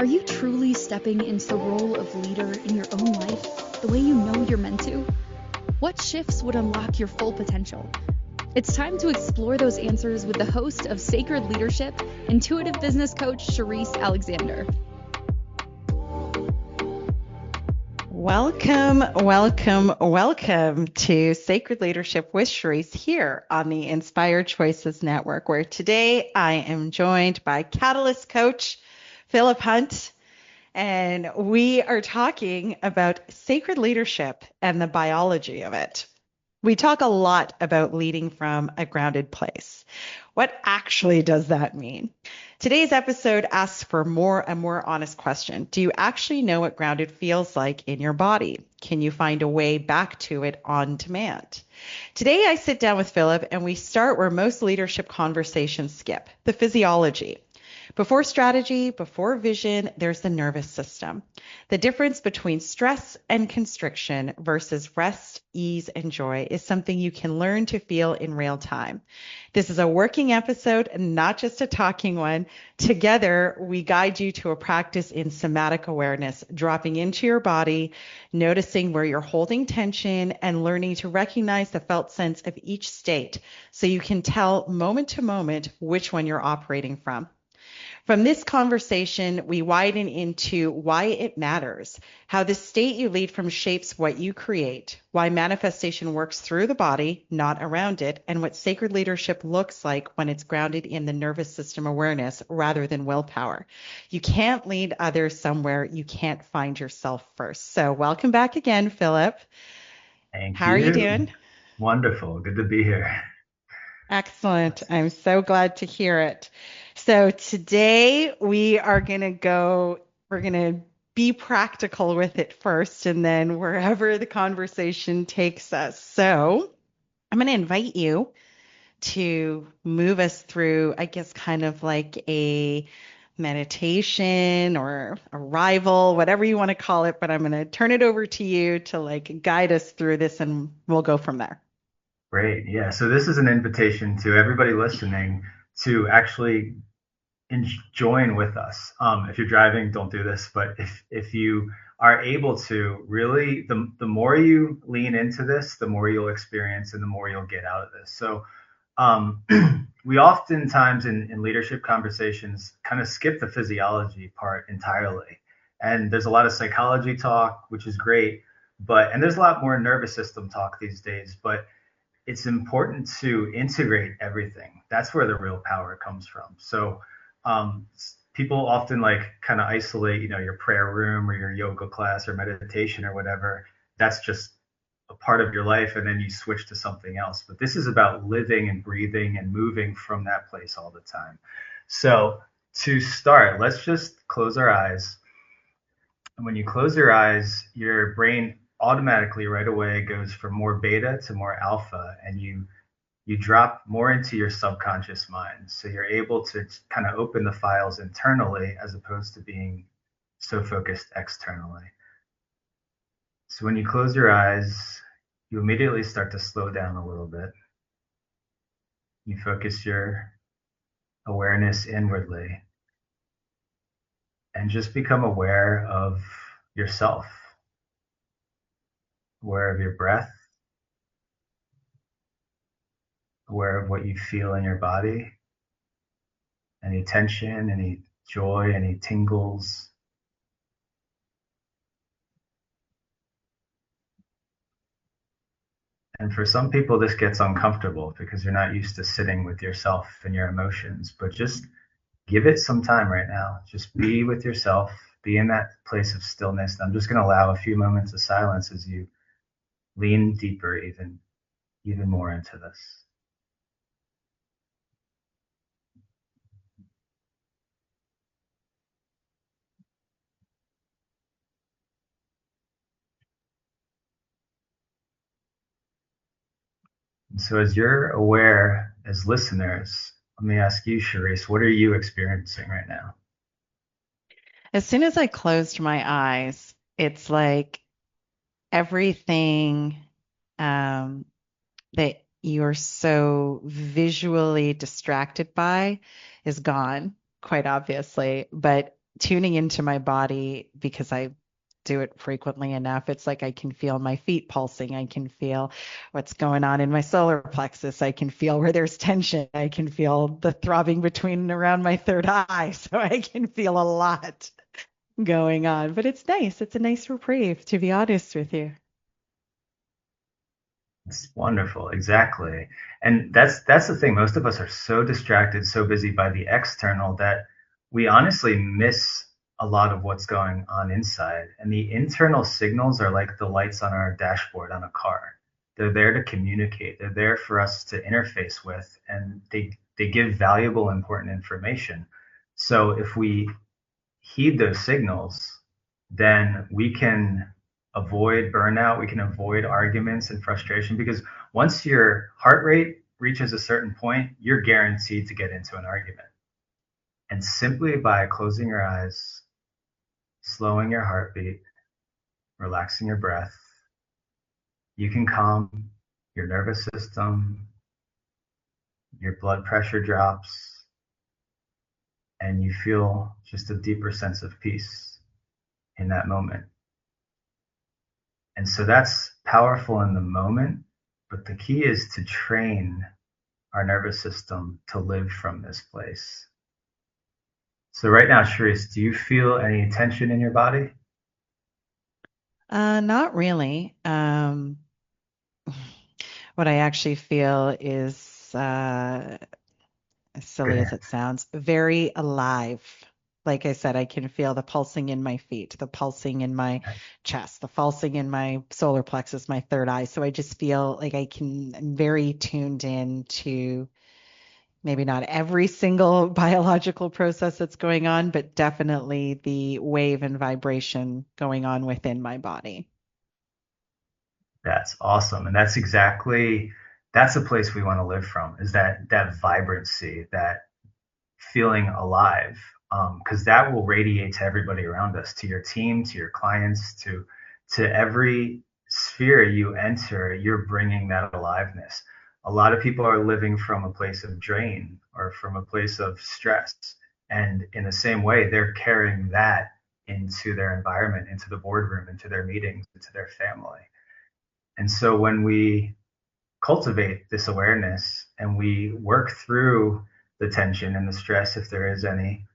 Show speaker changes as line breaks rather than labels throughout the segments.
Are you truly stepping into the role of leader in your own life the way you know you're meant to? What shifts would unlock your full potential? It's time to explore those answers with the host of Sacred Leadership, intuitive business coach Sherisse Alexander.
Welcome to Sacred Leadership with Sherisse here on the Inspired Choices Network, where today I am joined by Catalyst Coach Philip Hunt, and we are talking about sacred leadership and the biology of it. We talk a lot about leading from a grounded place. What actually does that mean? Today's episode asks for a more honest question. Do you actually know what grounded feels like in your body? Can you find a way back to it on demand? Today, I sit down with Philip and we start where most leadership conversations skip, the physiology. Before strategy, before vision, there's the nervous system. The difference between stress and constriction versus rest, ease, and joy is something you can learn to feel in real time. This is a working episode, not just a talking one. Together, we guide you to a practice in somatic awareness, dropping into your body, noticing where you're holding tension, and learning to recognize the felt sense of each state so you can tell moment to moment which one you're operating from. From this conversation, we widen into why it matters, how the state you lead from shapes what you create, why manifestation works through the body, not around it, and what sacred leadership looks like when it's grounded in the nervous system awareness rather than willpower. You can't lead others somewhere you can't find yourself first. So welcome back again, Philip.
Thank
How are you
you.
doing?
Wonderful. Good to be here.
Excellent. I'm so glad to hear it. So today we're going to be practical with it first and then wherever the conversation takes us. So I'm going to invite you to move us through, I guess, kind of like a meditation or arrival, whatever you want to call it, but I'm going to turn it over to you to like guide us through this and we'll go from there.
Great. Yeah. So this is an invitation to everybody listening to actually join with us. If you're driving, don't do this. But if you are able to, really, the more you lean into this, the more you'll experience and the more you'll get out of this. So um, we oftentimes in leadership conversations kind of skip the physiology part entirely. And there's a lot of psychology talk, which is great, and there's a lot more nervous system talk these days. But it's important to integrate everything. That's where the real power comes from. So um, people often like kind of isolate, your prayer room or your yoga class or meditation or whatever. That's just a part of your life, and then you switch to something else. But this is about living and breathing and moving from that place all the time. So to start, let's just close our eyes. And when you close your eyes, your brain automatically right away goes from more beta to more alpha, and you drop more into your subconscious mind. So you're able to kind of open the files internally as opposed to being so focused externally. So when you close your eyes, you immediately start to slow down a little bit. You focus your awareness inwardly and just become aware of yourself, aware of your breath, aware of what you feel in your body, any tension, any joy, any tingles. And for some people, this gets uncomfortable because you're not used to sitting with yourself and your emotions, but just give it some time right now. Just be with yourself, be in that place of stillness. I'm just going to allow a few moments of silence as you lean deeper, even more into this. And so as you're aware as listeners, let me ask you, Sherisse, what are you experiencing right now?
As soon as I closed my eyes, it's like everything um, that you're so visually distracted by is gone, quite obviously. But tuning into my body because I do it frequently enough. It's like I can feel my feet pulsing. I can feel what's going on in my solar plexus. I can feel where there's tension. I can feel the throbbing between and around my third eye. So I can feel a lot going on. But it's nice. It's a nice reprieve, to be honest with you.
It's wonderful, exactly. And that's the thing. Most of us are so distracted, so busy by the external that we honestly miss a lot of what's going on inside. And the internal signals are like the lights on our dashboard on a car. They're there to communicate. They're there for us to interface with, and they give valuable, important information. So if we heed those signals, then we can avoid burnout. We can avoid arguments and frustration because once your heart rate reaches a certain point, you're guaranteed to get into an argument. And simply by closing your eyes, slowing your heartbeat, relaxing your breath, you can calm your nervous system, your blood pressure drops, and you feel just a deeper sense of peace in that moment. And so that's powerful in the moment, but the key is to train our nervous system to live from this place. So right now, Sherisse, do you feel any tension in your body?
Not really. What I actually feel is, as silly
Good.
as it sounds, very alive. Like I said, I can feel the pulsing in my feet, the pulsing in my chest, the pulsing in my solar plexus, my third eye. So I just feel like I'm very tuned in to maybe not every single biological process that's going on, but definitely the wave and vibration going on within my body.
That's awesome. And that's a place we want to live from, is that vibrancy, that feeling alive, because that will radiate to everybody around us, to your team, to your clients, to every sphere you enter. You're bringing that aliveness. A lot of people are living from a place of drain or from a place of stress, and in the same way, they're carrying that into their environment, into the boardroom, into their meetings, into their family. And so when we cultivate this awareness and we work through the tension and the stress, if there is any,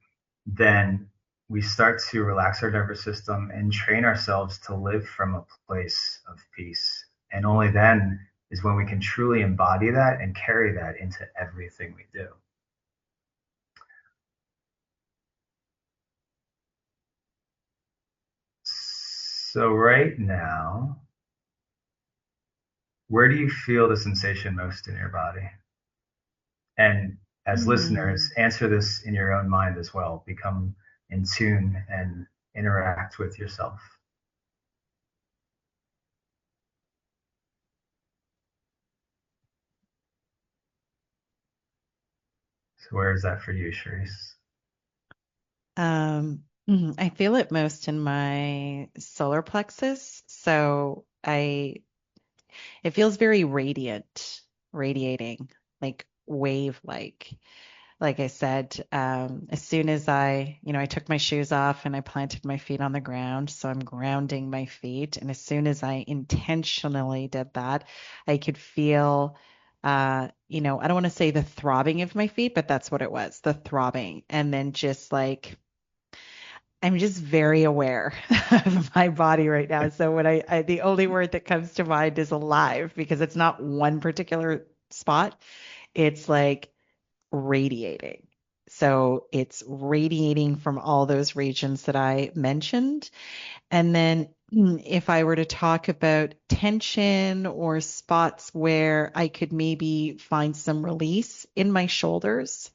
then we start to relax our nervous system and train ourselves to live from a place of peace. And only then is when we can truly embody that and carry that into everything we do. So, right now, where do you feel the sensation most in your body? And as
Hmm.
listeners, answer this in your own mind as well. Become in tune and interact with yourself. So where is that for you, Sherisse?
I feel it most in my solar plexus. It feels very radiating, like wave-like. Like I said, as soon as I took my shoes off and I planted my feet on the ground, so I'm grounding my feet. And as soon as I intentionally did that, I could feel, I don't want to say the throbbing of my feet, but that's what it was, the throbbing. And then just like, I'm just very aware of my body right now. So the only word that comes to mind is alive because it's not one particular spot. It's like radiating. So it's radiating from all those regions that I mentioned. And then if I were to talk about tension or spots where I could maybe find some release in my shoulders,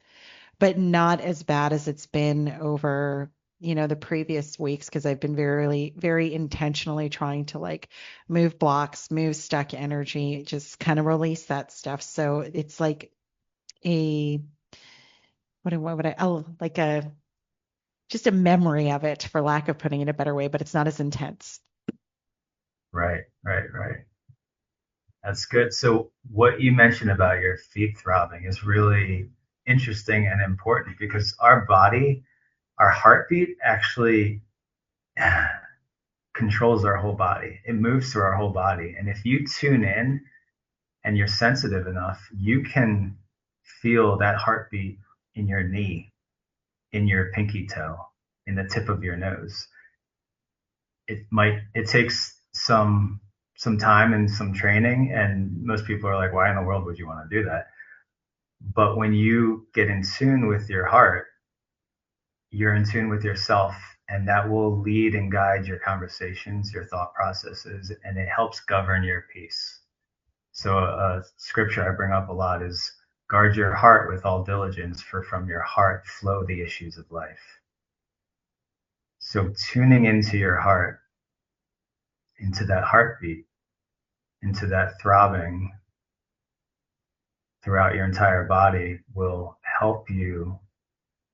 but not as bad as it's been over, the previous weeks, because I've been very, very intentionally trying to like move blocks, move stuck energy, just kind of release that stuff. So it's like a what would I oh like a just a memory of it for lack of putting it a better way, but it's not as intense.
Right, right, right. That's good. So what you mentioned about your feet throbbing is really interesting and important because our body our heartbeat actually controls our whole body. It moves through our whole body. And if you tune in and you're sensitive enough, you can feel that heartbeat in your knee, in your pinky toe, in the tip of your nose. It takes some time and some training, and most people are like, why in the world would you want to do that? But when you get in tune with your heart, you're in tune with yourself, and that will lead and guide your conversations, your thought processes, and it helps govern your peace. So a scripture I bring up a lot is, guard your heart with all diligence, for from your heart flow the issues of life. So tuning into your heart, into that heartbeat, into that throbbing throughout your entire body will help you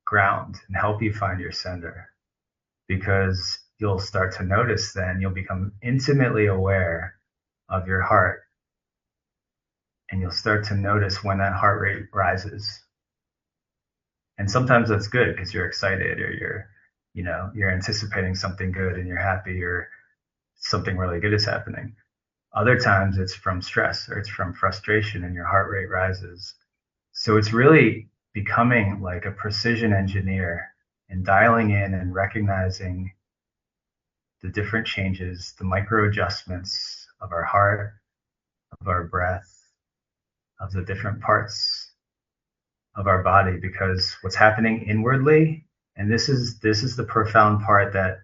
ground and help you find your center, because you'll start to notice, then you'll become intimately aware of your heart, and you'll start to notice when that heart rate rises. And sometimes that's good because you're excited, or you're anticipating something good and you're happy, or something really good is happening. Other times it's from stress or it's from frustration and your heart rate rises. So it's really becoming like a precision engineer and dialing in and recognizing the different changes, the micro adjustments of our heart, of our breath, of the different parts of our body. Because what's happening inwardly, and this is the profound part that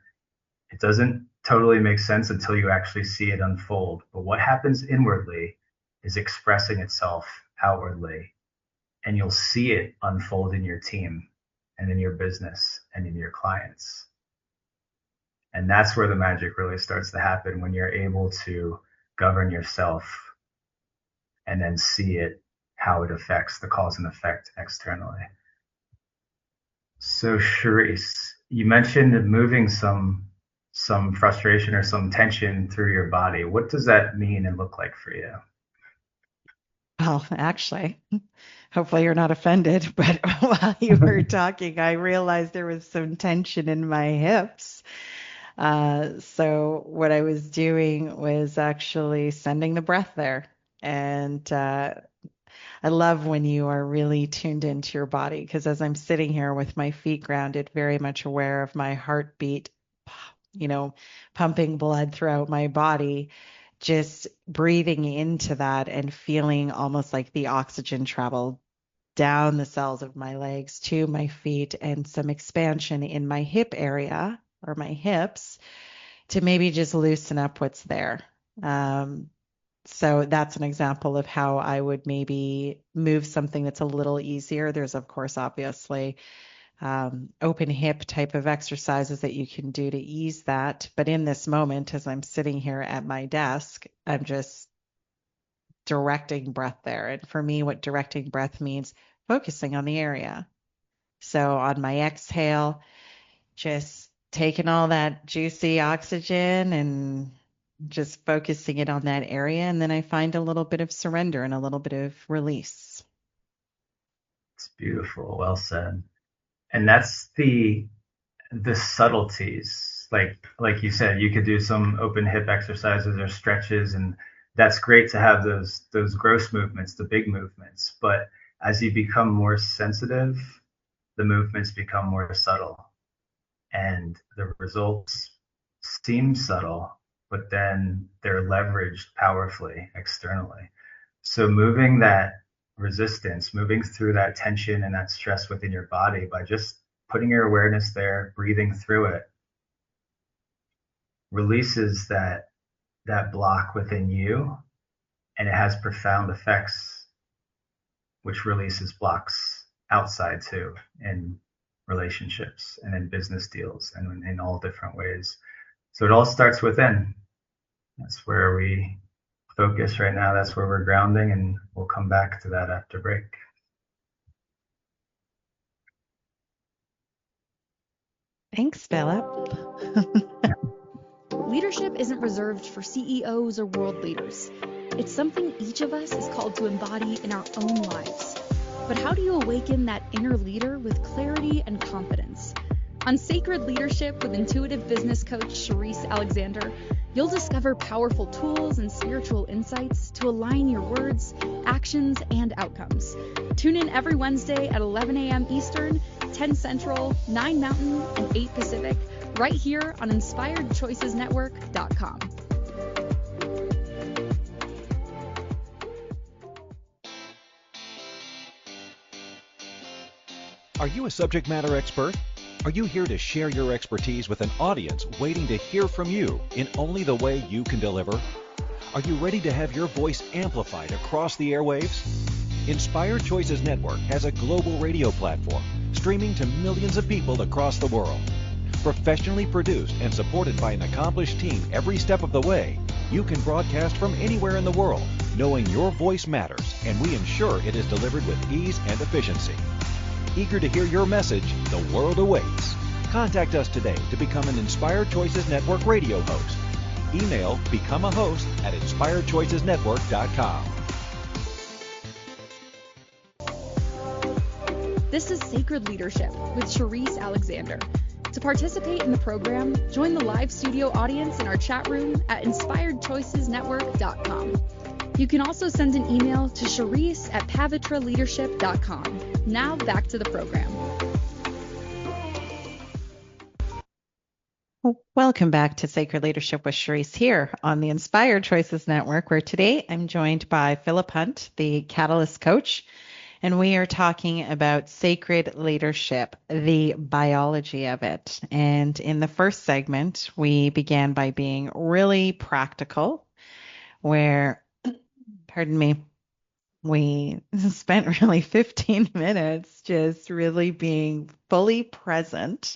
it doesn't totally make sense until you actually see it unfold. But what happens inwardly is expressing itself outwardly, and you'll see it unfold in your team and in your business and in your clients. And that's where the magic really starts to happen, when you're able to govern yourself and then see it, how it affects the cause and effect externally. So Sherisse, you mentioned moving some frustration or some tension through your body. What does that mean and look like for you?
Well, actually, hopefully you're not offended, but while you were talking, I realized there was some tension in my hips. So what I was doing was actually sending the breath there. And I love when you are really tuned into your body, because as I'm sitting here with my feet grounded, very much aware of my heartbeat, pumping blood throughout my body, just breathing into that and feeling almost like the oxygen travel down the cells of my legs to my feet, and some expansion in my hip area or my hips to maybe just loosen up what's there. So that's an example of how I would maybe move something that's a little easier. There's, of course, obviously open hip type of exercises that you can do to ease that. But in this moment, as I'm sitting here at my desk, I'm just directing breath there. And for me, what directing breath means, focusing on the area. So on my exhale, just taking all that juicy oxygen and just focusing it on that area. And then I find a little bit of surrender and a little bit of release.
It's beautiful. Well said. And that's the subtleties. Like you said, you could do some open hip exercises or stretches, and that's great to have those gross movements, the big movements. But as you become more sensitive, the movements become more subtle, and the results seem subtle, but then they're leveraged powerfully externally. So moving that resistance, moving through that tension and that stress within your body by just putting your awareness there, breathing through it, releases that block within you, and it has profound effects, which releases blocks outside too, in relationships and in business deals and in all different ways. So it all starts within. That's where we focus right now. That's where we're grounding, and we'll come back to that after break.
Thanks, Philip.
Leadership isn't reserved for CEOs or world leaders. It's something each of us is called to embody in our own lives. But how do you awaken that inner leader with clarity and confidence? On Sacred Leadership with intuitive business coach Sherisse Alexander, you'll discover powerful tools and spiritual insights to align your words, actions, and outcomes. Tune in every Wednesday at 11 a.m. Eastern, 10 Central, 9 Mountain, and 8 Pacific, right here on InspiredChoicesNetwork.com.
Are you a subject matter expert? Are you here to share your expertise with an audience waiting to hear from you in only the way you can deliver? Are you ready to have your voice amplified across the airwaves? Inspired Choices Network has a global radio platform streaming to millions of people across the world. Professionally produced and supported by an accomplished team every step of the way, you can broadcast from anywhere in the world, knowing your voice matters, and we ensure it is delivered with ease and efficiency. Eager to hear your message, the world awaits. Contact us today to become an Inspired Choices Network radio host. Email become a host at inspiredchoicesnetwork.com.
This is Sacred Leadership with Sherisse Alexander. To participate in the program, join the live studio audience in our chat room at inspiredchoicesnetwork.com. You can also send an email to Sherisse at pavitraleadership.com. Now back to the program.
Welcome back to Sacred Leadership with Sherisse here on the Inspired Choices Network, where today I'm joined by Philip Hunt, the Catalyst Coach, and we are talking about sacred leadership, the biology of it. And in the first segment, we began by being really practical, where we spent really 15 minutes just really being fully present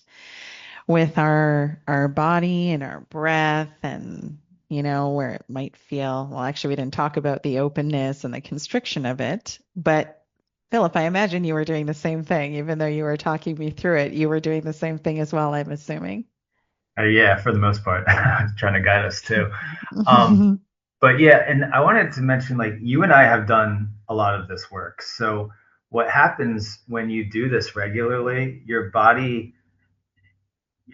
with our body and our breath, and where it might feel, well, actually we didn't talk about the openness and the constriction of it, but Philip, I imagine you were doing the same thing. Even though you were talking me through it, you were doing the same thing as well, I'm assuming.
Yeah, for the most part, trying to guide us too. Um, But yeah, and I wanted to mention, like, you and I have done a lot of this work. So what happens when you do this regularly, your body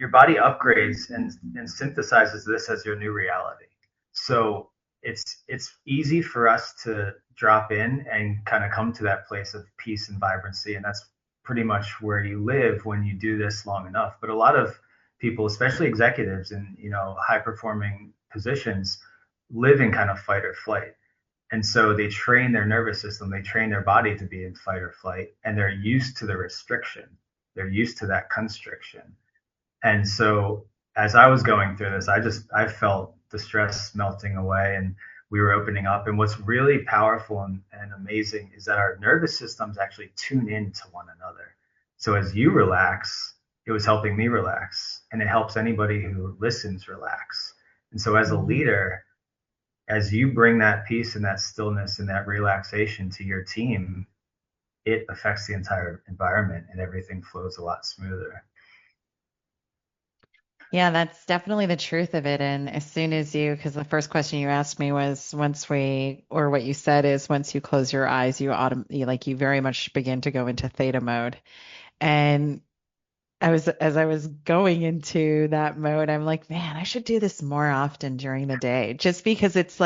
upgrades and synthesizes this as your new reality. So it's easy for us to drop in and kind of come to that place of peace and vibrancy. And that's pretty much where you live when you do this long enough. But a lot of people, especially executives in, high performing positions, live in kind of fight or flight. And so they train their nervous system, they train their body to be in fight or flight, and they're used to the restriction. They're used to that constriction. And so as I was going through this, I felt the stress melting away, and we were opening up. And what's really powerful and amazing is that our nervous systems actually tune into one another. So as you relax, it was helping me relax, and it helps anybody who listens relax. And so as a leader, as you bring that peace and that stillness and that relaxation to your team, it affects the entire environment and everything flows a lot smoother.
Yeah, that's definitely the truth of it. And as soon as because the first question you asked me was what you said is once you close your eyes, you very much begin to go into theta mode. And as I was going into that mode, I'm like, man, I should do this more often during the day, just because it's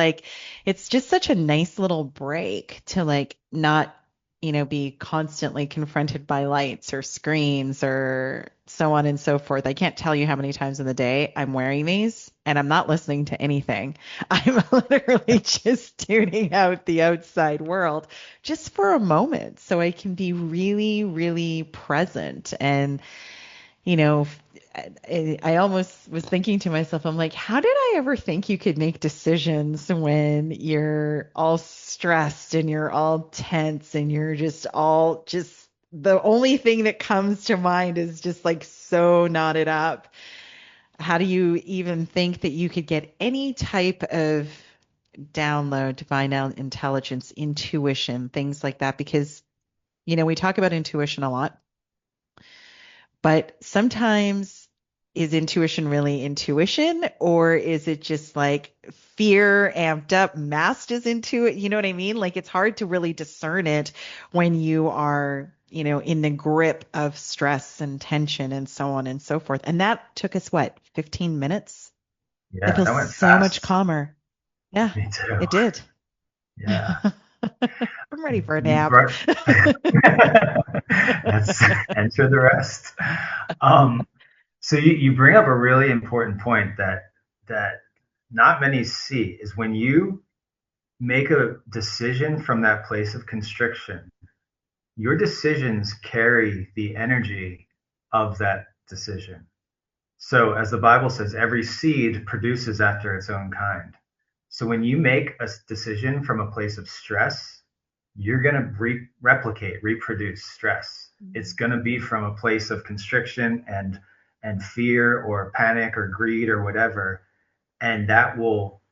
just such a nice little break to not, be constantly confronted by lights or screens or so on and so forth. I can't tell you how many times in the day I'm wearing these and I'm not listening to anything. I'm literally just tuning out the outside world just for a moment so I can be really, really present. And I almost was thinking to myself, I'm like, how did I ever think you could make decisions when you're all stressed and you're all tense and you're just the only thing that comes to mind is just so knotted up. How do you even think that you could get any type of download, divine intelligence, intuition, things like that? Because, we talk about intuition a lot. But sometimes is intuition really intuition, or is it just fear amped up, masked as intuition? You know what I mean? It's hard to really discern it when you are in the grip of stress and tension and so on and so forth. And that took us, what, 15 minutes? I
Yeah,
feel
that went
so much
fast.
calmer. Yeah,
Me too.
it did.
Yeah.
I'm ready for a
You
nap.
brought, let's enter the rest. Um, so you bring up a really important point that not many see is when you make a decision from that place of constriction, your decisions carry the energy of that decision. So, as the Bible says, every seed produces after its own kind. So, when you make a decision from a place of stress, you're going to replicate, reproduce stress. It's going to be from a place of constriction and fear or panic or greed or whatever, and that will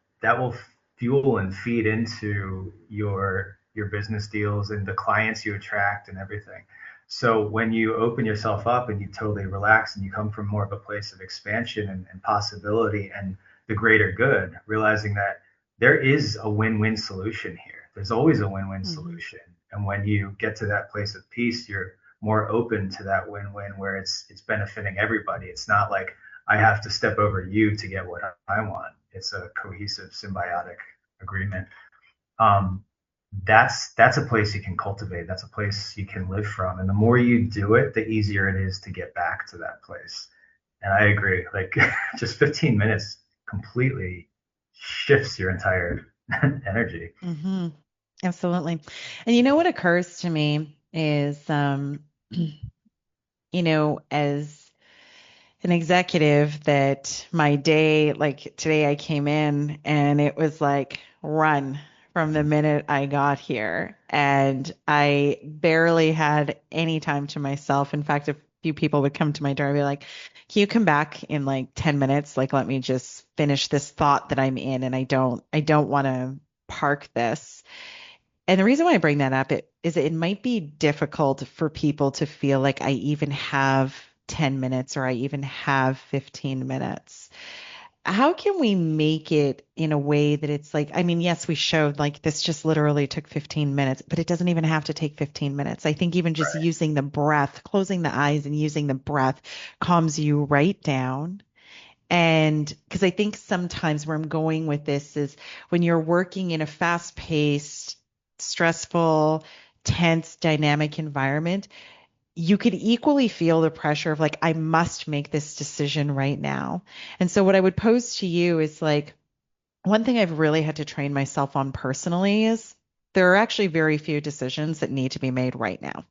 fuel and feed into your business deals and the clients you attract and everything. So when you open yourself up and you totally relax and you come from more of a place of expansion and possibility and the greater good, realizing that there is a win-win solution here. There's always a win-win
Mm-hmm.
solution. And when you get to that place of peace, you're more open to that win-win where it's benefiting everybody. It's not like I have to step over you to get what I want. It's a cohesive, symbiotic agreement. Um, that's a place you can cultivate. That's a place you can live from. And the more you do it, the easier it is to get back to that place. And I agree. Like just 15 minutes completely shifts your entire energy.
Mm-hmm. Absolutely. And what occurs to me is, as an executive, that my day, like today I came in and it was like run from the minute I got here. And I barely had any time to myself. In fact, a few people would come to my door and be like, can you come back in like 10 minutes? Like, let me just finish this thought that I'm in. And I don't want to park this. And the reason why I bring that up is it might be difficult for people to feel like I even have 10 minutes or I even have 15 minutes. How can we make it in a way that it's like, I mean, yes, we showed like this just literally took 15 minutes, but it doesn't even have to take 15 minutes. I think even just
Right.
using the breath, closing the eyes and using the breath calms you right down. And because I think sometimes where I'm going with this is when you're working in a fast paced, stressful, tense, dynamic environment, you could equally feel the pressure of like, I must make this decision right now. And so, what I would pose to you is like, one thing I've really had to train myself on personally is there are actually very few decisions that need to be made right now.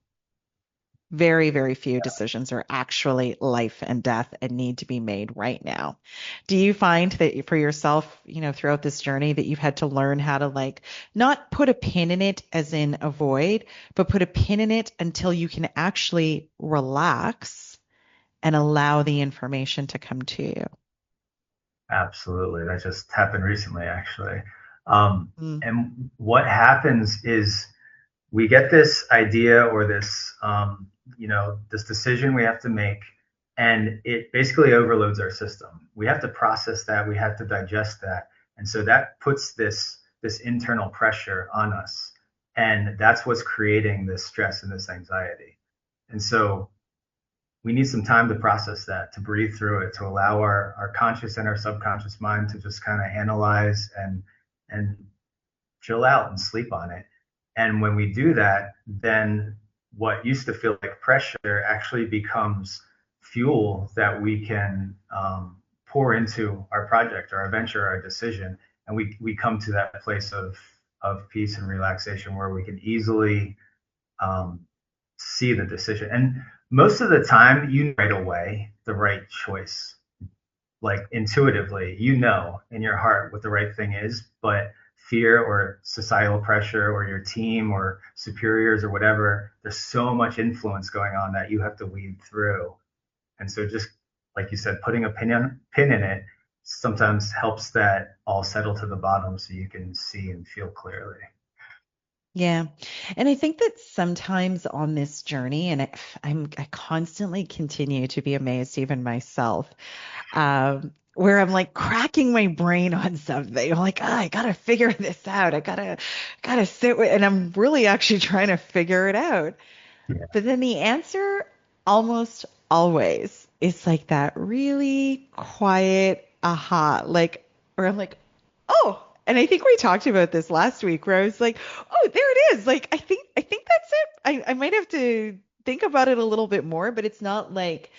Very, very few decisions are actually life and death and need to be made right now. Do you find that for yourself, throughout this journey that you've had to learn how to like not put a pin in it as in avoid, but put a pin in it until you can actually relax and allow the information to come to you?
Absolutely. That just happened recently, actually.
Mm.
And what happens is we get this idea or this decision we have to make, and it basically overloads our system. We have to process that. We have to digest that. And so that puts this internal pressure on us. And that's what's creating this stress and this anxiety. And so we need some time to process that, to breathe through it, to allow our conscious and our subconscious mind to just kind of analyze and chill out and sleep on it. And when we do that, then what used to feel like pressure actually becomes fuel that we can pour into our project or our venture, or our decision. And we come to that place of peace and relaxation where we can easily um, see the decision. And most of the time, you know right away the right choice. Like intuitively, in your heart what the right thing is, but fear or societal pressure or your team or superiors or whatever, there's so much influence going on that you have to weed through. And so just like you said, putting a pin in it sometimes helps that all settle to the bottom so you can see and feel clearly.
Yeah. And I think that sometimes on this journey, and I constantly continue to be amazed, even myself, where I'm like cracking my brain on something. I'm like, I gotta figure this out. I gotta sit with, and I'm really actually trying to figure it out. But then the answer almost always is like that really quiet aha, like, where I'm like, oh, and I think we talked about this last week where I was like, oh, there it is. Like, I think that's it. I might have to think about it a little bit more, but it's not like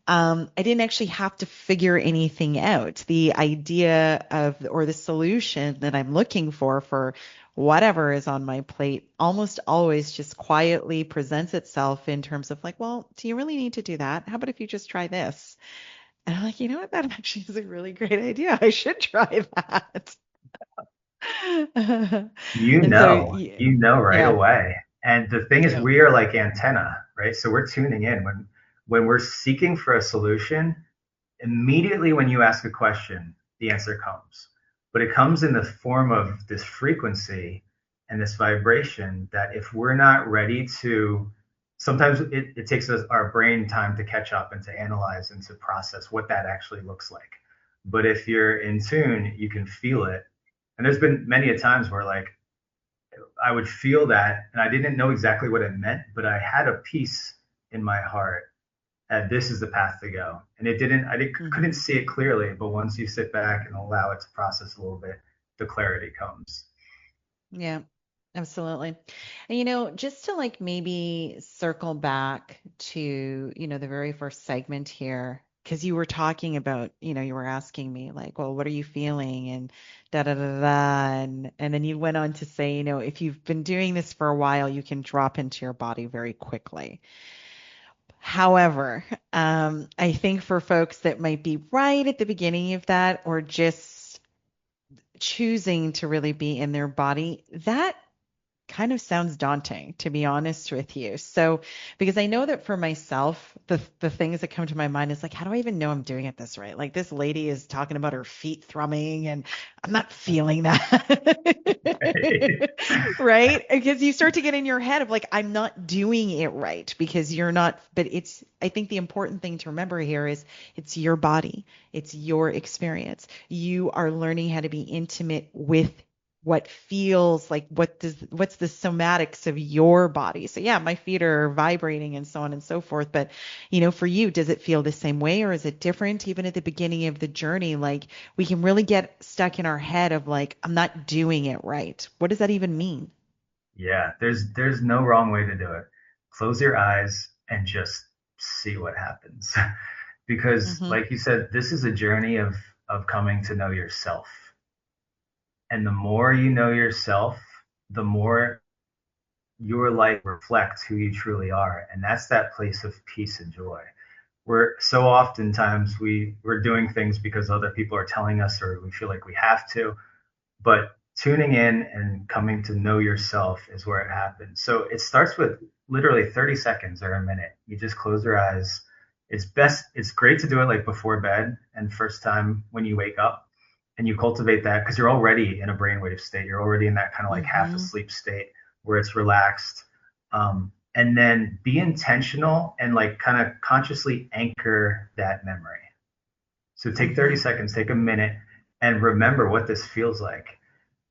I didn't actually have to figure anything out. The idea of, or the solution that I'm looking for whatever is on my plate almost always just quietly presents itself in terms of like, well, do you really need to do that? How about if you just try this? And I'm like, you know what? That actually is a really great idea. I should try that.
You
And so,
know, you know right
yeah,
away. And the thing is,
yeah.
we are like antenna, right? So we're tuning in when we're seeking for a solution. Immediately when you ask a question, the answer comes. But it comes in the form of this frequency and this vibration that if we're not ready to, sometimes it takes us our brain time to catch up and to analyze and to process what that actually looks like. But if you're in tune, you can feel it. And there's been many a times where like I would feel that and I didn't know exactly what it meant, but I had a peace in my heart and this is the path to go. And couldn't
Mhm.
see it clearly, but once you sit back and allow it to process a little bit, the clarity comes.
Yeah, absolutely. And just to like maybe circle back to, the very first segment here, because you were talking about, you were asking me like, well, what are you feeling? And da da da da. And then you went on to say, if you've been doing this for a while, you can drop into your body very quickly. However, I think for folks that might be right at the beginning of that or just choosing to really be in their body, that kind of sounds daunting, to be honest with you. So, because I know that for myself, the things that come to my mind is like, how do I even know I'm doing it this right? Like this lady is talking about her feet thrumming, and I'm not feeling that. Right? Because you start to get in your head of like, I'm not doing it right because you're not, but I think the important thing to remember here is it's your body, it's your experience. You are learning how to be intimate with what feels like what's the somatics of your body. So yeah, my feet are vibrating and so on and so forth. But for you, does it feel the same way or is it different? Even at the beginning of the journey, like we can really get stuck in our head of like, I'm not doing it right. What does that even mean?
Yeah, there's no wrong way to do it. Close your eyes and just see what happens. Because
Mm-hmm.
like you said, this is a journey of coming to know yourself. And the more you know yourself, the more your life reflects who you truly are. And that's that place of peace and joy. We're so oftentimes we're doing things because other people are telling us or we feel like we have to, but tuning in and coming to know yourself is where it happens. So it starts with literally 30 seconds or a minute. You just close your eyes. It's great to do it like before bed and first time when you wake up and you cultivate that because you're already in a brainwave state. You're already in that kind of like half
Mm-hmm.
asleep state where it's relaxed. And then be intentional and like kind of consciously anchor that memory. So take 30
Mm-hmm.
seconds, take a minute, and remember what this feels like.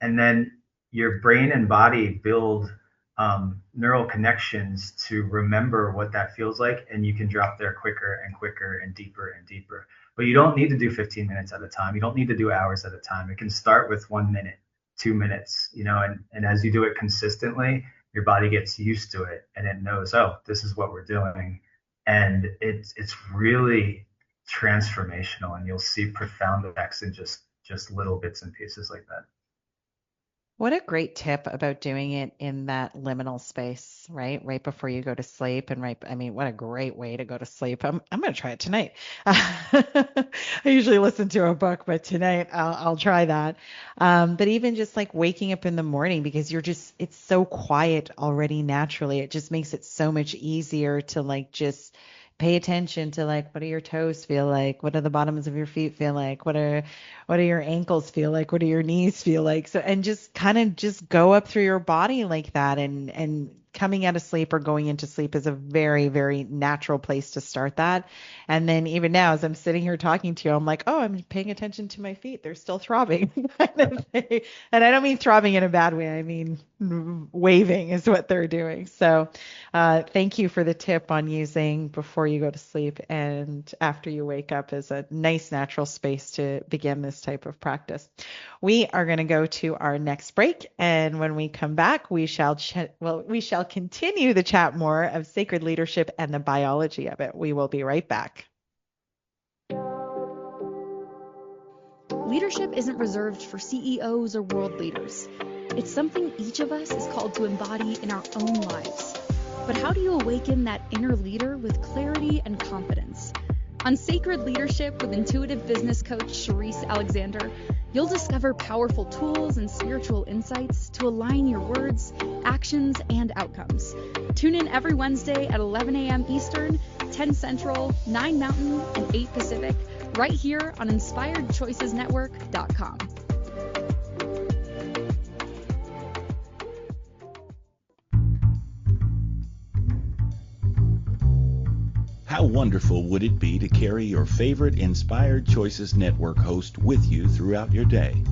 And then your brain and body build neural connections to remember what that feels like, and you can drop there quicker and quicker and deeper and deeper. But you don't need to do 15 minutes at a time. You don't need to do hours at a time. It can start with 1 minute, 2 minutes, and as you do it consistently, your body gets used to it and it knows, oh, this is what we're doing. And it's really transformational and you'll see profound effects in just little bits and pieces like that.
What a great tip about doing it in that liminal space, right? Right before you go to sleep and I mean, what a great way to go to sleep. I'm going to try it tonight. I usually listen to a book, but tonight I'll try that. But even just like waking up in the morning because it's so quiet already naturally. It just makes it so much easier to like just pay attention to like, what do your toes feel like? What do the bottoms of your feet feel like? What do your ankles feel like? What do your knees feel like? So, and just kind of just go up through your body like that. And coming out of sleep or going into sleep is a very, very natural place to start that. And then even now, as I'm sitting here talking to you, I'm like, oh, I'm paying attention to my feet. They're still throbbing. kind of thing. And I don't mean throbbing in a bad way. I mean, waving is what they're doing. So thank you for the tip on using before you go to sleep and after you wake up as a nice natural space to begin this type of practice. We are going to go to our next break, and when we come back, we shall continue the chat more of sacred leadership and the biology of it. We will be right back.
Leadership isn't reserved for CEOs or world leaders. It's something each of us is called to embody in our own lives. But how do you awaken that inner leader with clarity and confidence? On Sacred Leadership with intuitive business coach Sherisse Alexander, you'll discover powerful tools and spiritual insights to align your words, actions, and outcomes. Tune in every Wednesday at 11 a.m. Eastern, 10 Central, 9 Mountain, and 8 Pacific, right here on InspiredChoicesNetwork.com.
How wonderful would it be to carry your favorite Inspired Choices Network host with you throughout your day?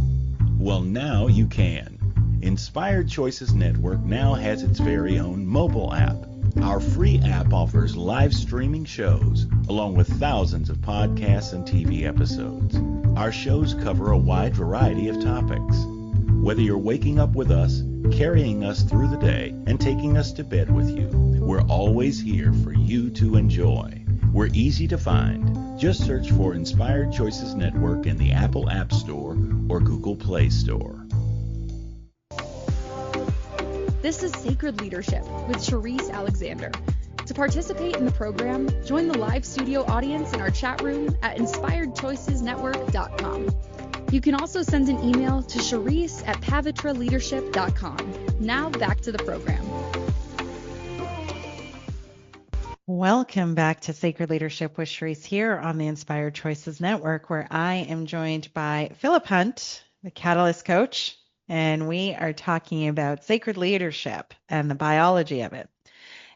Well, now you can. Inspired Choices Network now has its very own mobile app. Our free app offers live streaming shows, along with thousands of podcasts and TV episodes. Our shows cover a wide variety of topics. Whether you're waking up with us, carrying us through the day, and taking us to bed with you, we're always here for you to enjoy. We're easy to find. Just search for Inspired Choices Network in the Apple App Store or Google Play Store.
This is Sacred Leadership with Sherisse Alexander. To participate in the program, join the live studio audience in our chat room at InspiredChoicesNetwork.com. You can also send an email to Sherisse at pavitraleadership.com. Now back to the program.
Welcome back to Sacred Leadership with Sherisse here on the Inspired Choices Network, where I am joined by Philip Hunt, the Catalyst Coach, and we are talking about sacred leadership and the biology of it.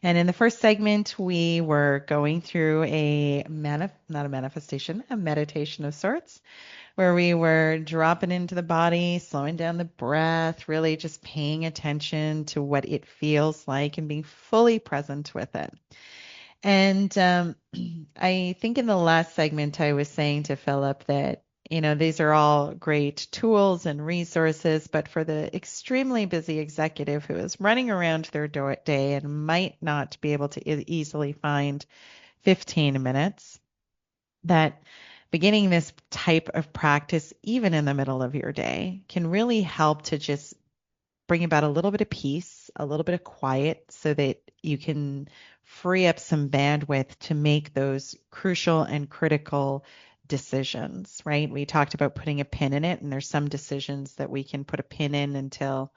And in the first segment, we were going through a meditation of sorts, where we were dropping into the body, slowing down the breath, really just paying attention to what it feels like and being fully present with it. And I think in the last segment, I was saying to Philip that, these are all great tools and resources, but for the extremely busy executive who is running around their day and might not be able to easily find 15 minutes, that beginning this type of practice, even in the middle of your day, can really help to just bring about a little bit of peace, a little bit of quiet, so that you can free up some bandwidth to make those crucial and critical decisions, right? We talked about putting a pin in it, and there's some decisions that we can put a pin in until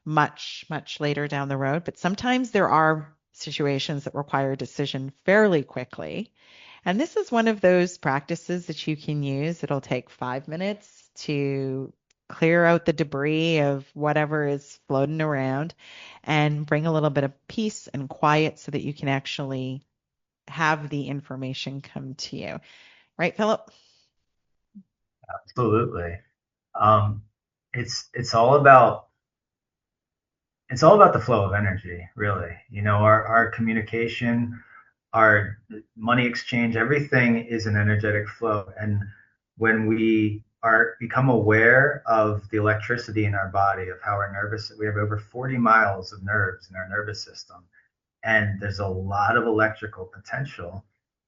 much, much later down the road. But sometimes there are situations that require a decision fairly quickly. And this is one of those practices that you can use. It'll take 5 minutes to clear out the debris of whatever is floating around and bring a little bit of peace and quiet so that you can actually have the information come to you. Right, Philip?
Absolutely. It's all about the flow of energy, really. Our communication, our money exchange, everything is an energetic flow. And when we become aware of the electricity in our body, of how we have over 40 miles of nerves in our nervous system, and there's a lot of electrical potential.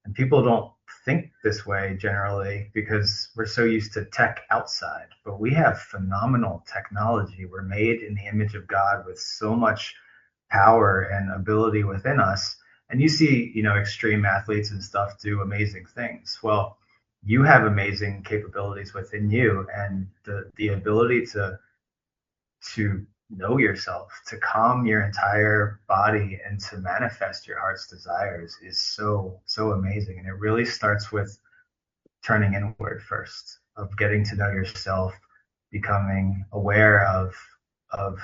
And people don't think this way generally because we're so used to tech outside, but we have phenomenal technology. We're made in the image of God with so much power and ability within us. And you see, extreme athletes and stuff do amazing things. Well, you have amazing capabilities within you, and the ability to know yourself, to calm your entire body, and to manifest your heart's desires is so amazing. And it really starts with turning inward first, of getting to know yourself, becoming aware of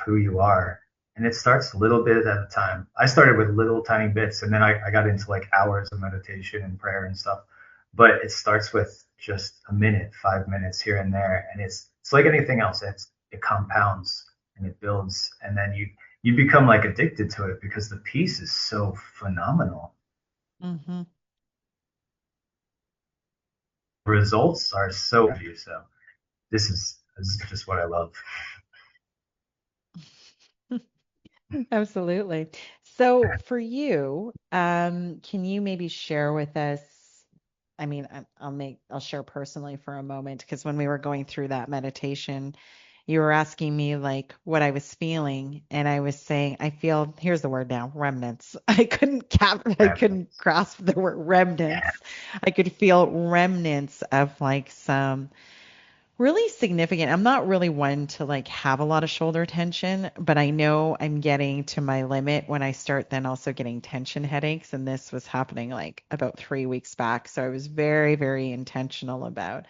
who you are. And it starts a little bit at a time. I started with little tiny bits, and then I got into like hours of meditation and prayer and stuff. But it starts with just a minute, 5 minutes here and there. And it's like anything else. It compounds and it builds. And then you become like addicted to it because the peace is so phenomenal.
Hmm.
Results are so few. So this is just what I love.
Absolutely. So for you, can you maybe share with us? I mean, I'll share personally for a moment because when we were going through that meditation, you were asking me like what I was feeling, and I was saying I feel, here's the word now, remnants. I couldn't
Remnants.
grasp the word
Yeah.
remnants. I could feel remnants of like some really significant. I'm not really one to like have a lot of shoulder tension, but I know I'm getting to my limit when I start then also getting tension headaches. And this was happening like about 3 weeks back. So I was very, very intentional about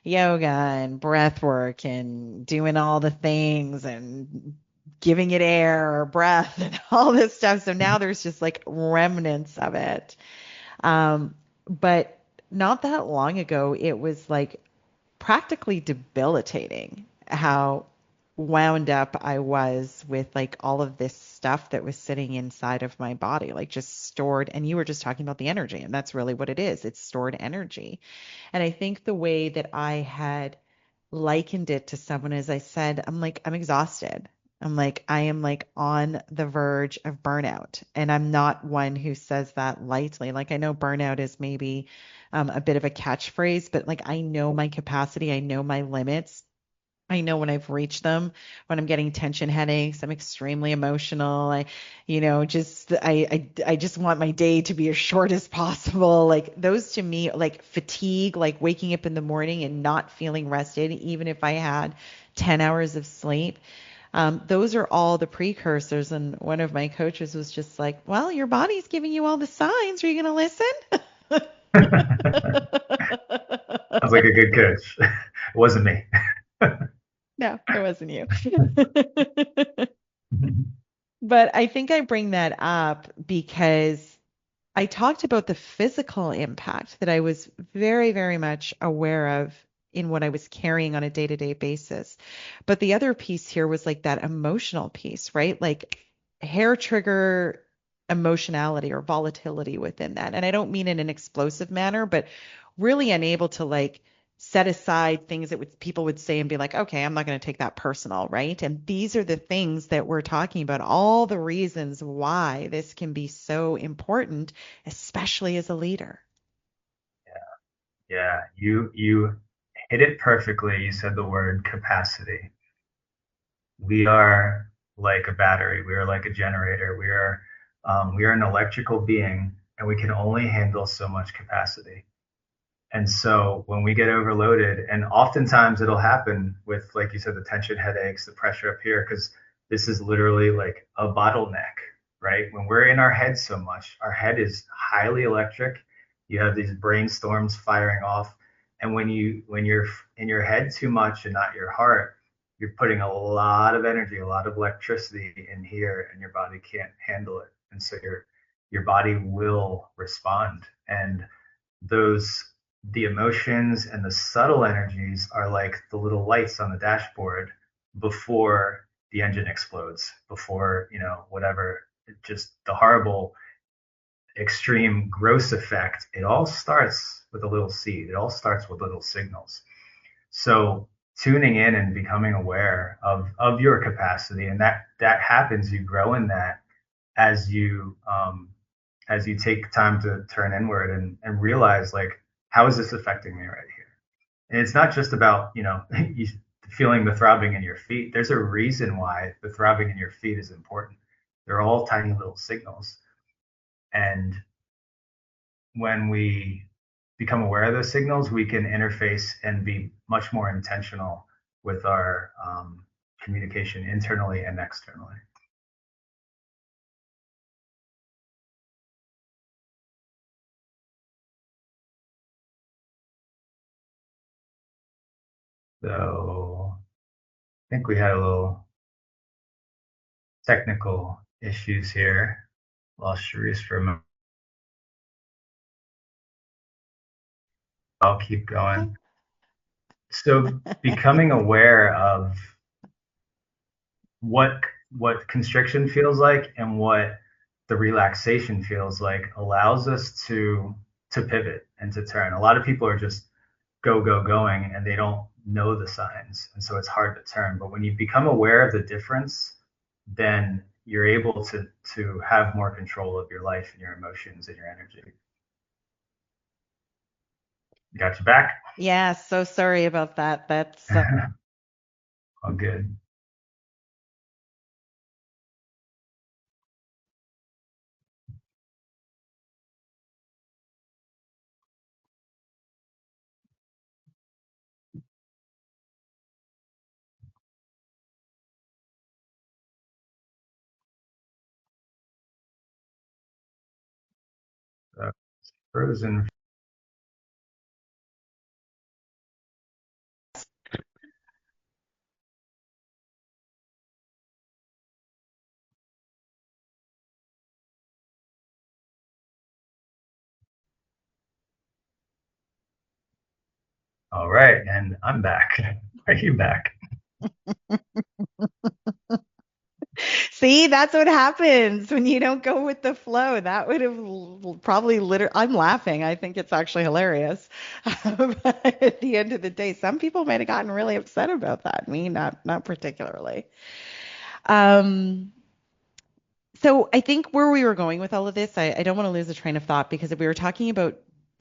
yoga and breath work and doing all the things and giving it air or breath and all this stuff. So now there's just like remnants of it. But not that long ago, it was like practically debilitating how wound up I was with like all of this stuff that was sitting inside of my body, like just stored. And you were just talking about the energy, and that's really what it is. It's stored energy. And I think the way that I had likened it to someone is I said, I'm like, I'm exhausted. I'm like, I am like on the verge of burnout. And I'm not one who says that lightly. Like, I know burnout is maybe a bit of a catchphrase, but like, I know my capacity, I know my limits. I know when I've reached them, when I'm getting tension headaches, I'm extremely emotional. I just want my day to be as short as possible. Like those to me, like fatigue, like waking up in the morning and not feeling rested, even if I had 10 hours of sleep. Those are all the precursors. And one of my coaches was just like, well, your body's giving you all the signs. Are you going to
Sounds
listen?
like a good coach. It wasn't me.
No, it wasn't you. But I think I bring that up because I talked about the physical impact that I was very, very much aware of in what I was carrying on a day-to-day basis. But the other piece here was like that emotional piece, right? Like hair trigger emotionality or volatility within that. And I don't mean in an explosive manner, but really unable to like set aside things that people would say and be like, okay, I'm not going to take that personal, right? And these are the things that we're talking about, all the reasons why this can be so important, especially as a leader.
Yeah, you hit it perfectly. You said the word capacity. We are like a battery. We are like a generator. We are an electrical being, and we can only handle so much capacity. And so when we get overloaded, and oftentimes it'll happen with, like you said, the tension headaches, the pressure up here, because this is literally like a bottleneck, right? When we're in our head so much, our head is highly electric. You have these brainstorms firing off. And when you're in your head too much and not your heart, you're putting a lot of energy, a lot of electricity in here, and your body can't handle it. And so your body will respond. And those the emotions and the subtle energies are like the little lights on the dashboard before the engine explodes, before whatever, just the horrible extreme gross effect. It all starts with a little seed. It all starts with little signals. So tuning in and becoming aware of your capacity, and that happens, you grow in that as you take time to turn inward and realize, like, how is this affecting me right here? And it's not just about you feeling the throbbing in your feet. There's a reason why the throbbing in your feet is important. They're all tiny little signals. And when we become aware of those signals, we can interface and be much more intentional with our communication internally and externally. So I think we had a little technical issues here. Lost Sherisse for a moment. I'll keep going. So becoming aware of what what constriction feels like and what the relaxation feels like allows us to pivot and to turn. A lot of people are just going and they don't know the signs, and so it's hard to turn. But when you become aware of the difference, then you're able to have more control of your life and your emotions and your energy. Got you back.
Yeah, so sorry about that. That's
All good. Frozen. All right, and I'm back. Are you back?
see, that's what happens when you don't go with the flow. That would have probably literally, I'm laughing. I think it's actually hilarious. But at the end of the day, some people might have gotten really upset about that. Me, not particularly. Um, so I think where we were going with all of this, I don't want to lose the train of thought because we were talking about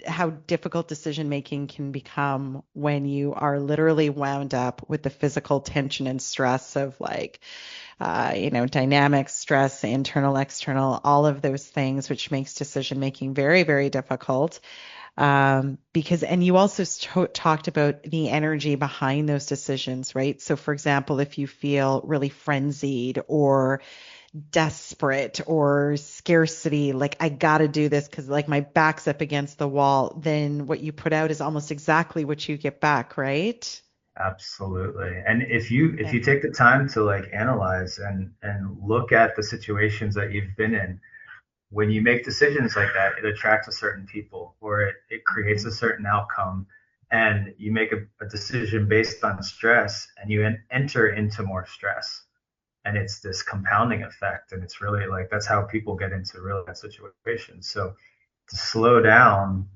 how difficult decision making can become when you are literally wound up with the physical tension and stress of like dynamics, stress, internal, external, all of those things, which makes decision making very, very difficult. And you also talked about the energy behind those decisions, right? So, for example, if you feel really frenzied or desperate or scarcity, like I got to do this because like my back's up against the wall, then what you put out is almost exactly what you get back, right?
Absolutely. And if
Yeah.
you take the time to like analyze and look at the situations that you've been in, when you make decisions like that, it attracts a certain people or it creates
Mhm.
a certain outcome. And you make a decision based on stress and you enter into more stress. And it's this compounding effect. And it's really like that's how people get into really bad situations. So to slow down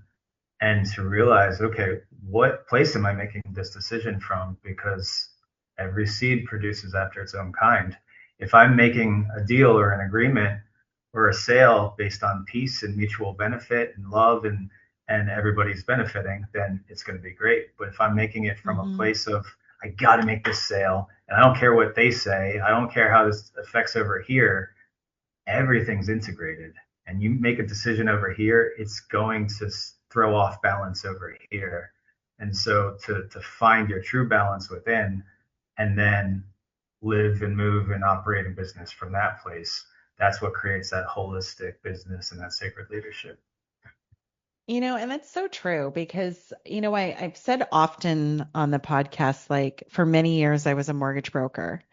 and to realize, okay, what place am I making this decision from? Because every seed produces after its own kind. If I'm making a deal or an agreement or a sale based on peace and mutual benefit and love and everybody's benefiting, then it's going to be great. But if I'm making it from a
Mhm.
place of I got to make this sale and I don't care what they say, I don't care how this affects over here, everything's integrated and you make a decision over here, it's going to throw off balance over here. And so to find your true balance within and then live and move and operate a business from that place, that's what creates that holistic business and that sacred leadership.
And that's so true because, I've said often on the podcast, like for many years, I was a mortgage broker.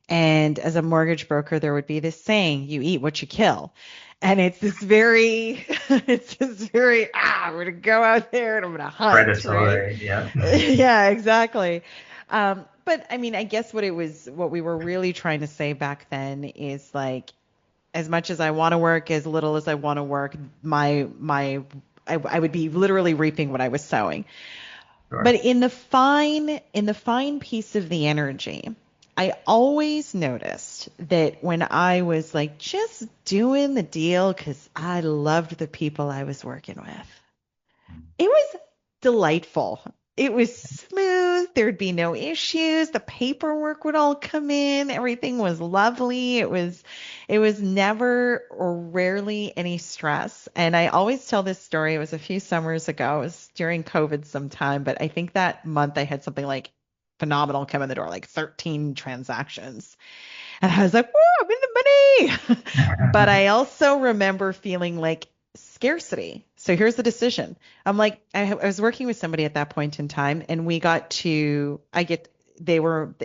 And as a mortgage broker, there would be this saying, you eat what you kill. And it's this very, it's this very, I'm going to go out there and I'm going to hunt, right?
Predatory, yeah.
Yeah, exactly. But I mean, I guess what we were really trying to say back then is like, as much as I want to work, as little as I want to work, I would be literally reaping what I was sowing. But
Sure.
in the fine piece of the energy, I always noticed that when I was like just doing the deal because I loved the people I was working with, it was delightful. It was smooth. There'd be no issues. The paperwork would all come in. Everything was lovely. It was never or rarely any stress. And I always tell this story. It was a few summers ago. It was during COVID sometime, but I think that month I had something like phenomenal come in the door, like 13 transactions. And I was like, whoa, I'm in the money. But I also remember feeling like scarcity. So here's the decision. I'm like, I was working with somebody at that point in time, and it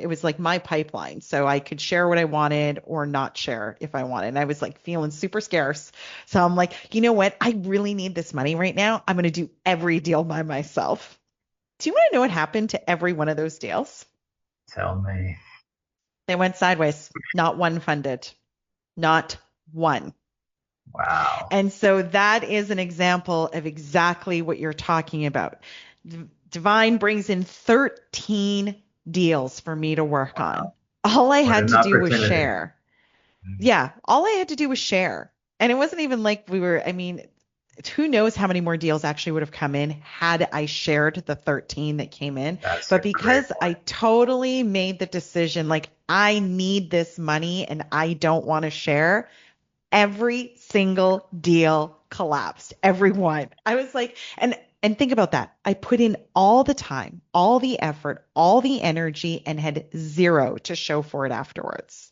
was like my pipeline. So I could share what I wanted or not share if I wanted. And I was like feeling super scarce. So I'm like, you know what? I really need this money right now. I'm going to do every deal by myself. Do you want to know what happened to every one of those deals?
Tell me.
They went sideways. Not one funded. Not one.
Wow.
And so that is an example of exactly what you're talking about. Divine brings in 13 deals for me to work on. All I
What
had
an
to do was
opportunity.
share. Yeah, all I had to do was share. And it wasn't even like I mean, who knows how many more deals actually would have come in had I shared the 13 that came in.
That's
But
a great
because I
point.
totally made the decision, like, I need this money and I don't want to share, every single deal collapsed. Every one. I was like, and think about that. I put in all the time, all the effort, all the energy, and had zero to show for it afterwards.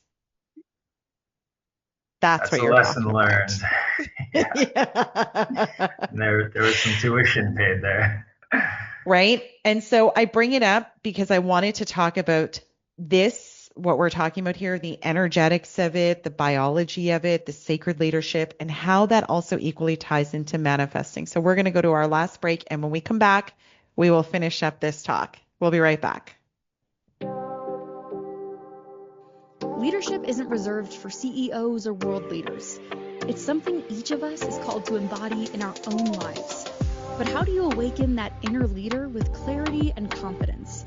That's
That's
what
a
you're
lesson
talking
learned.
about.
Yeah.
Yeah.
And there was some tuition paid there.
Right. And so I bring it up because I wanted to talk about this, what we're talking about here, the energetics of it, the biology of it, the sacred leadership, and how that also equally ties into manifesting. So we're going to go to our last break. And when we come back, we will finish up this talk. We'll be right back.
Leadership isn't reserved for CEOs or world leaders. It's something each of us is called to embody in our own lives. But how do you awaken that inner leader with clarity and confidence?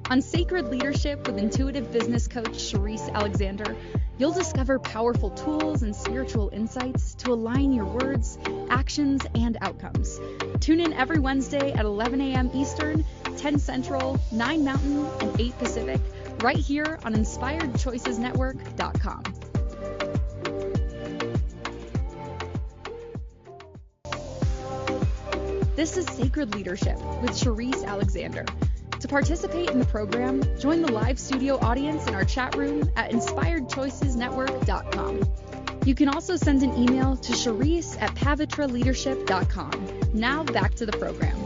On Sacred Leadership with intuitive business coach Sherisse Alexander, you'll discover powerful tools and spiritual insights to align your words, actions, and outcomes. Tune in every Wednesday at 11 a.m. Eastern, 10 Central, 9 Mountain, and 8 Pacific, right here on InspiredChoicesNetwork.com. This is Sacred Leadership with Sherisse Alexander. To participate in the program, join the live studio audience in our chat room at InspiredChoicesNetwork.com. You can also send an email to Sherisse@pavitraleadership.com. Now back to the program.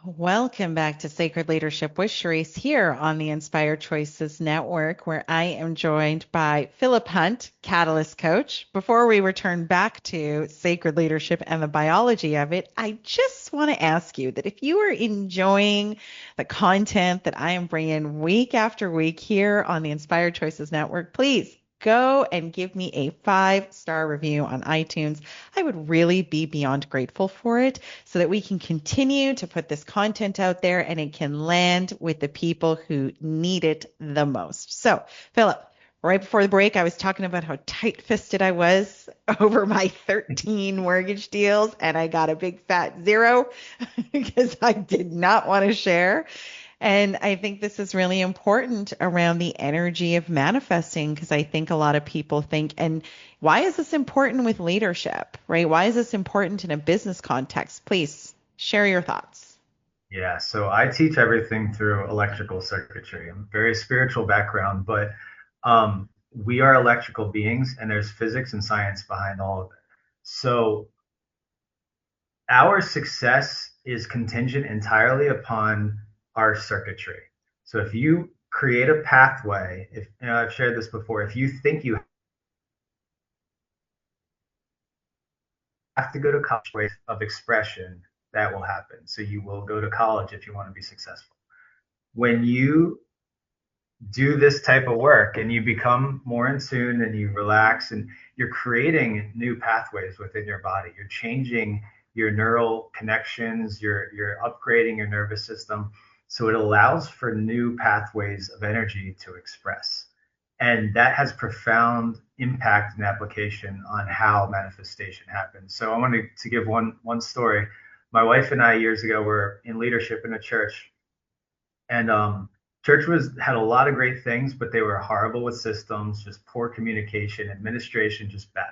Welcome back to Sacred Leadership with Sherisse here on the Inspired Choices Network, where I am joined by Philip Hunt, Catalyst Coach. Before we return back to Sacred Leadership and the biology of it, I just want to ask you that if you are enjoying the content that I am bringing week after week here on the Inspired Choices Network, please go and give me a 5-star review on iTunes. I would really be beyond grateful for it so that we can continue to put this content out there and it can land with the people who need it the most. So, Philip, right before the break, I was talking about how tight-fisted I was over my 13 mortgage deals, and I got a big fat 0 because I did not want to share. And I think this is really important around the energy of manifesting, because I think a lot of people think, and why is this important with leadership, right? Why is this important in a business context? Please share your thoughts.
Yeah, so I teach everything through electrical circuitry. I'm very spiritual background, but we are electrical beings, and there's physics and science behind all of it. So our success is contingent entirely upon our circuitry. So if you create a pathway, if I've shared this before, if you think you have to go to college of expression, that will happen. So you will go to college if you want to be successful. When you do this type of work and you become more in tune and you relax and you're creating new pathways within your body, you're changing your neural connections, you're upgrading your nervous system, so it allows for new pathways of energy to express, and that has profound impact and application on how manifestation happens. So I wanted to give one story. My wife and I years ago were in leadership in a church, and church had a lot of great things, but they were horrible with systems, just poor communication, administration, just bad.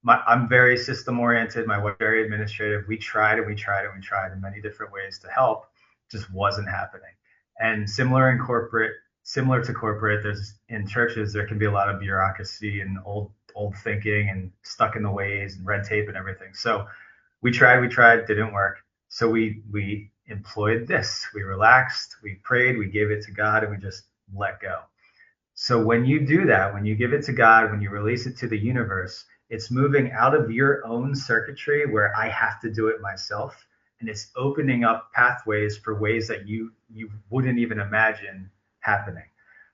I'm very system oriented. My wife very administrative. We tried and we tried and we tried in many different ways to help, just wasn't happening. And similar to corporate, there's in churches there can be a lot of bureaucracy and old thinking and stuck in the ways and red tape and everything. So we tried, didn't work. So we employed this. We relaxed, we prayed, we gave it to God, and we just let go. So when you do that, when you give it to God, when you release it to the universe, it's moving out of your own circuitry where I have to do it myself, and it's opening up pathways for ways that you wouldn't even imagine happening.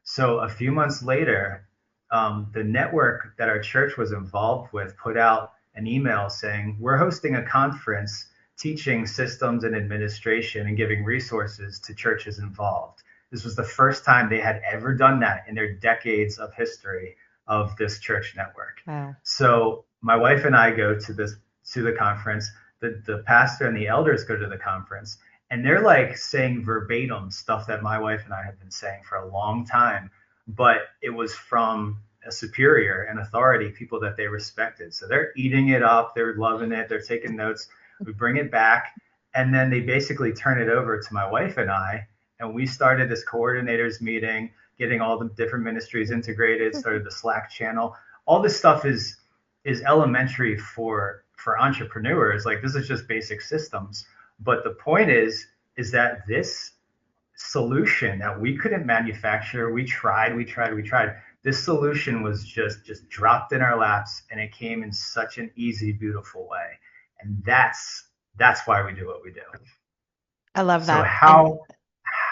So a few months later, the network that our church was involved with put out an email saying, we're hosting a conference teaching systems and administration and giving resources to churches involved. This was the first time they had ever done that in their decades of history of this church network.
Wow.
So my wife and I go to the conference. The pastor and the elders go to the conference, and they're like saying verbatim stuff that my wife and I have been saying for a long time, but it was from a superior and authority, people that they respected. So they're eating it up, they're loving it, they're taking notes. We bring it back, and then they basically turn it over to my wife and I, and we started this coordinators meeting, getting all the different ministries integrated, started the Slack channel. All this stuff is elementary for entrepreneurs. Like, this is just basic systems. But the point is that this solution that we couldn't manufacture, we tried. This solution was just dropped in our laps, and it came in such an easy, beautiful way. And that's why we do what we do.
I love that.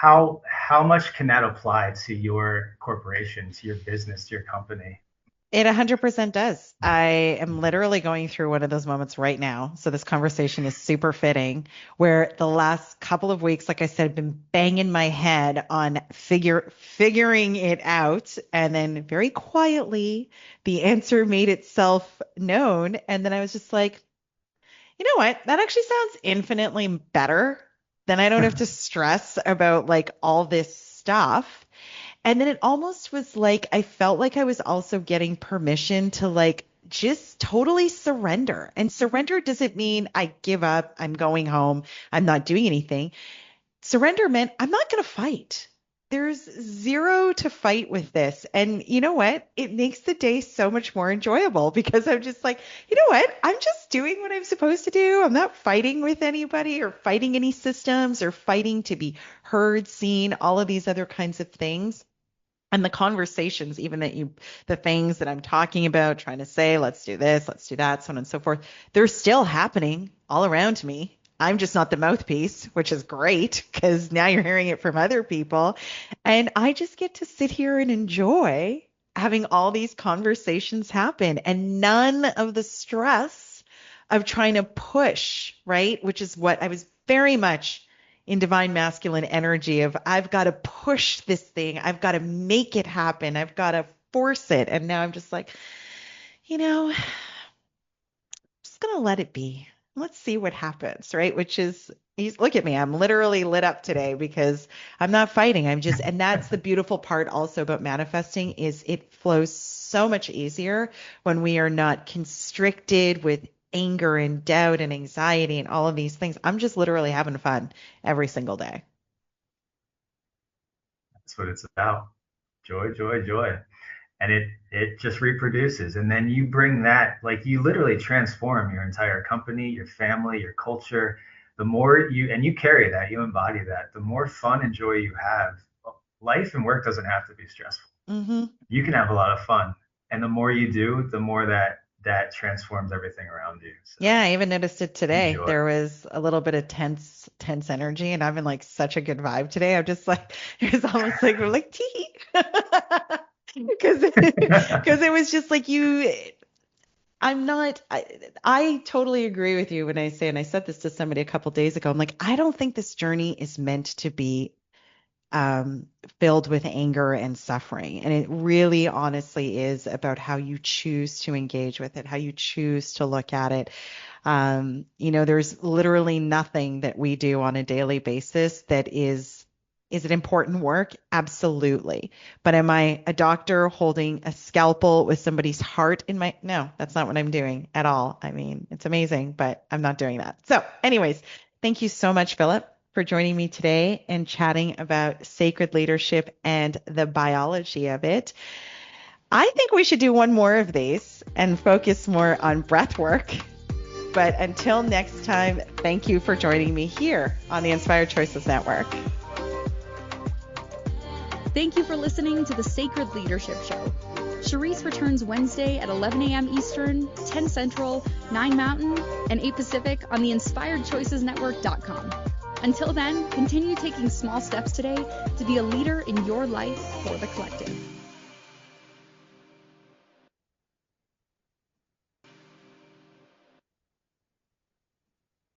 So how much can that apply to your corporation, to your business, to your company?
It 100% does. I am literally going through one of those moments right now. So this conversation is super fitting, where the last couple of weeks, like I said, I've been banging my head on figuring it out. And then very quietly, the answer made itself known. And then I was just like, you know what? That actually sounds infinitely better. Then I don't have to stress about like all this stuff. And then it almost was like I felt like I was also getting permission to like just totally surrender. And surrender doesn't mean I give up, I'm going home, I'm not doing anything. Surrender meant I'm not going to fight. There's zero to fight with this. And you know what? It makes the day so much more enjoyable because I'm just like, you know what? I'm just doing what I'm supposed to do. I'm not fighting with anybody or fighting any systems or fighting to be heard, seen, all of these other kinds of things. And the conversations, even the things that I'm talking about, trying to say, let's do this, let's do that, so on and so forth, they're still happening all around me. I'm just not the mouthpiece, which is great because now you're hearing it from other people. And I just get to sit here and enjoy having all these conversations happen and none of the stress of trying to push, right? Which is what I was very much in divine masculine energy of I've got to push this thing. I've got to make it happen. I've got to force it. And now I'm just like, I'm just going to let it be. Let's see what happens, right? Which is, look at me. I'm literally lit up today because I'm not fighting. And that's the beautiful part also about manifesting is it flows so much easier when we are not constricted with anger and doubt and anxiety and all of these things. I'm just literally having fun every single day.
That's what it's about. Joy, joy, joy. And it just reproduces. And then you bring that, like you literally transform your entire company, your family, your culture. The more you carry that, you embody that, the more fun and joy you have. Life and work doesn't have to be stressful.
Mm-hmm.
You can have a lot of fun. And the more you do, the more that transforms everything around you. So,
yeah, I even noticed it today.
Enjoy.
There was a little bit of tense energy, and I'm in like such a good vibe today. I'm just like, it was almost like we're like tee, because it was just like I totally agree with you when I say, and I said this to somebody a couple days ago. I'm like, I don't think this journey is meant to be filled with anger and suffering. And it really honestly is about how you choose to engage with it, how you choose to look at it. There's literally nothing that we do on a daily basis that is it important work? Absolutely. But am I a doctor holding a scalpel with somebody's heart in my, no, that's not what I'm doing at all. I mean, it's amazing, but I'm not doing that. So anyways, thank you so much, Philip, for joining me today and chatting about sacred leadership and the biology of it. I think we should do one more of these and focus more on breath work. But until next time, thank you for joining me here on the Inspired Choices Network.
Thank you for listening to the Sacred Leadership Show. Sherisse returns Wednesday at 11 a.m. Eastern, 10 Central, 9 Mountain, and 8 Pacific on the InspiredChoicesNetwork.com. Until then, continue taking small steps today to be a leader in your life for the collective.